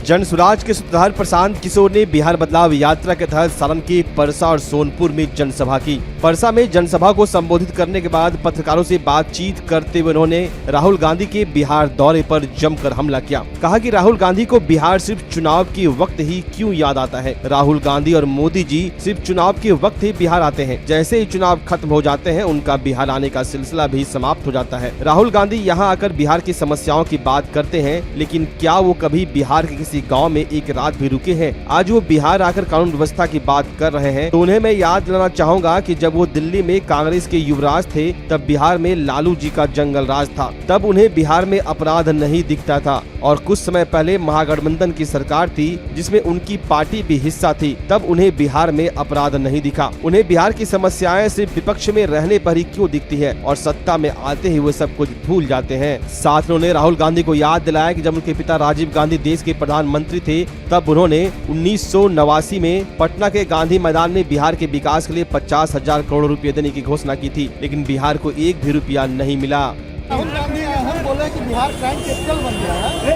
जन स्वराज के सूत्रधार प्रशांत किशोर ने बिहार बदलाव यात्रा के तहत सारण के परसा और सोनपुर में जनसभा की। परसा में जनसभा को संबोधित करने के बाद पत्रकारों से बातचीत करते हुए उन्होंने राहुल गांधी के बिहार दौरे पर जमकर हमला किया। कहा कि राहुल गांधी को बिहार सिर्फ चुनाव के वक्त ही क्यों याद आता है। राहुल गांधी और मोदी जी सिर्फ चुनाव के वक्त ही बिहार आते हैं, जैसे ही चुनाव खत्म हो जाते हैं उनका बिहार आने का सिलसिला भी समाप्त हो जाता है। राहुल गांधी यहाँ आकर बिहार की समस्याओं की बात करते हैं, लेकिन क्या वो कभी बिहार के किसी गांव में एक रात भी रुके हैं? आज वो बिहार आकर कानून व्यवस्था की बात कर रहे हैं, तो उन्हें मैं याद दिलाना चाहूंगा कि जब वो दिल्ली में कांग्रेस के युवराज थे तब बिहार में लालू जी का जंगल राज था। तब उन्हें बिहार में अपराध नहीं दिखता था, और कुछ समय पहले महागठबंधन की सरकार थी जिसमें उनकी पार्टी भी हिस्सा थी, तब उन्हें बिहार में अपराध नहीं दिखा। उन्हें बिहार की समस्याएं सिर्फ विपक्ष में रहने पर ही क्यों दिखती है, और सत्ता में आते ही वो सब कुछ भूल जाते हैं। साथ में उन्होंने राहुल गांधी को याद दिलाया कि जब उनके पिता राजीव गांधी देश के प्रधानमंत्री थे तब उन्होंने 1989 में पटना के गांधी मैदान में बिहार के विकास के लिए 50,000 करोड़ रुपए देने की घोषणा की थी, लेकिन बिहार को एक भी रुपया नहीं मिला। राहुल गांधी हम बोले कि बिहार क्राइम कैपिटल बन गया है,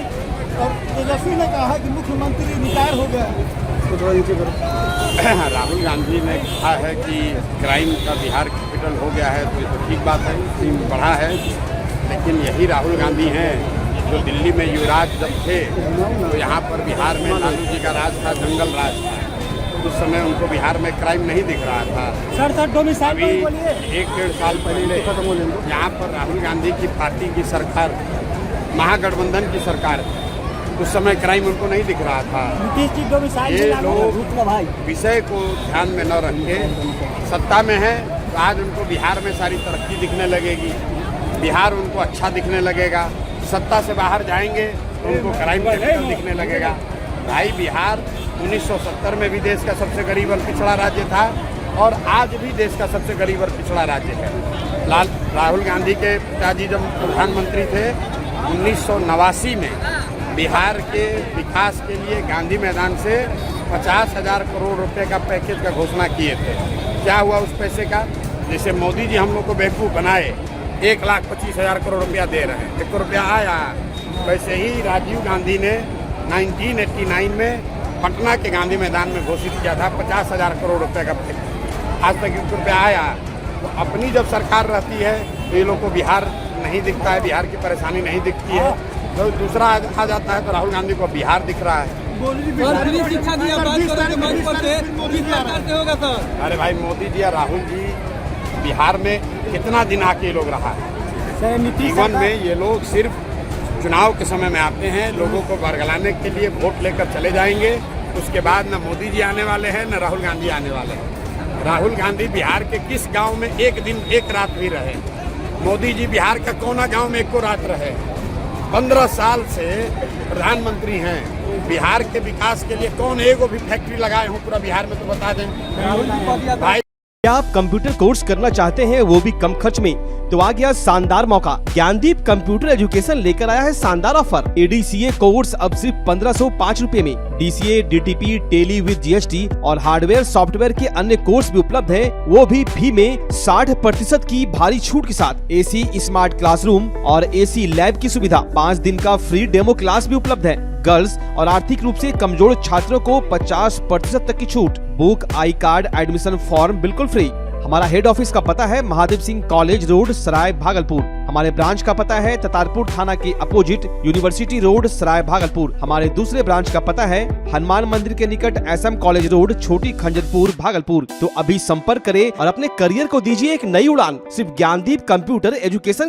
और तेजस्वी ने कहा कि मुख्यमंत्री रिटायर हो गया। राहुल गांधी ने कहा है कि क्राइम का बिहार कैपिटल हो गया है, तो ये तो ठीक बात है, सीम बढ़ा है, लेकिन यही राहुल गांधी हैं जो दिल्ली में युवराज जब थे तो यहाँ पर बिहार में लालू जी का राज था, जंगल राज था। उस समय उनको बिहार में क्राइम नहीं दिख रहा था। अभी 1-1.5 साल पहले यहाँ पर राहुल गांधी की पार्टी की सरकार, महागठबंधन की सरकार, उस समय क्राइम उनको नहीं दिख रहा था। ये लोग विषय को ध्यान में न रख के सत्ता में है तो आज उनको बिहार में सारी तरक्की दिखने लगेगी, बिहार उनको अच्छा दिखने लगेगा। सत्ता से बाहर जाएंगे तो उनको क्राइम कैपिटल दिखने लगेगा। भाई बिहार 1970 में भी देश का सबसे गरीब और पिछड़ा राज्य था, और आज भी देश का सबसे गरीब और पिछड़ा राज्य है। राहुल गांधी के पिताजी जब प्रधानमंत्री थे 1989 में बिहार के विकास के लिए गांधी मैदान से 50,000 करोड़ रुपए का पैकेज का घोषणा किए थे। क्या हुआ उस पैसे का? जैसे मोदी जी हम लोग को बेवकूफ़ बनाए, 1,25,000 करोड़ रुपया दे रहे हैं, 1 रुपया आया। वैसे ही राजीव गांधी ने 1989 में पटना के गांधी मैदान में घोषित किया था 50,000 करोड़ रुपए का पैकेज। आज तक 1 रुपया आया। तो अपनी जब सरकार रहती है तो ये लोग को बिहार नहीं दिखता है, बिहार की परेशानी नहीं दिखती है। तो दूसरा आ जाता है तो राहुल गांधी को बिहार दिख रहा है। अरे भाई मोदी जी या राहुल जी बिहार में कितना दिन आके लोग रहा है। जीवन में ये लोग सिर्फ चुनाव के समय में आते हैं, लोगों को बरगलाने के लिए वोट लेकर चले जाएंगे। उसके बाद न मोदी जी आने वाले हैं न राहुल गांधी आने वाले हैं। राहुल गांधी बिहार के किस गांव में एक दिन एक रात भी रहे? मोदी जी बिहार का कोना गांव में एको रात रहे? 15 साल से प्रधानमंत्री हैं। बिहार के विकास के लिए कौन एगो भी फैक्ट्री लगाए हो पूरा बिहार में? तो बता दें भाई। क्या आप कंप्यूटर कोर्स करना चाहते हैं, वो भी कम खर्च में? तो आ गया शानदार मौका। ज्ञानदीप कंप्यूटर एजुकेशन लेकर आया है शानदार ऑफर। ADCA कोर्स अब सिर्फ 1505 रुपए में। DCA, DTP, Tally with GST और हार्डवेयर सॉफ्टवेयर के अन्य कोर्स भी उपलब्ध हैं, वो भी फी में 60% की भारी छूट के साथ। AC स्मार्ट क्लासरूम और AC लैब की सुविधा, 5 दिन का फ्री डेमो क्लास भी उपलब्ध है। गर्ल्स और आर्थिक रूप से कमजोर छात्रों को 50% तक की छूट। Book, I card, admission form बिल्कुल फ्री। हमारा हेड ऑफिस का पता है महादेव सिंह कॉलेज रोड, सराय भागलपुर। हमारे ब्रांच का पता है ततारपुर थाना के अपोजिट यूनिवर्सिटी रोड, सराय भागलपुर। हमारे दूसरे ब्रांच का पता है हनुमान मंदिर के निकट SM कॉलेज रोड, छोटी खंजरपुर, भागलपुर। तो अभी संपर्क करें और अपने करियर को दीजिए एक नई उड़ान। सिर्फ ज्ञानदीप कंप्यूटर एजुकेशन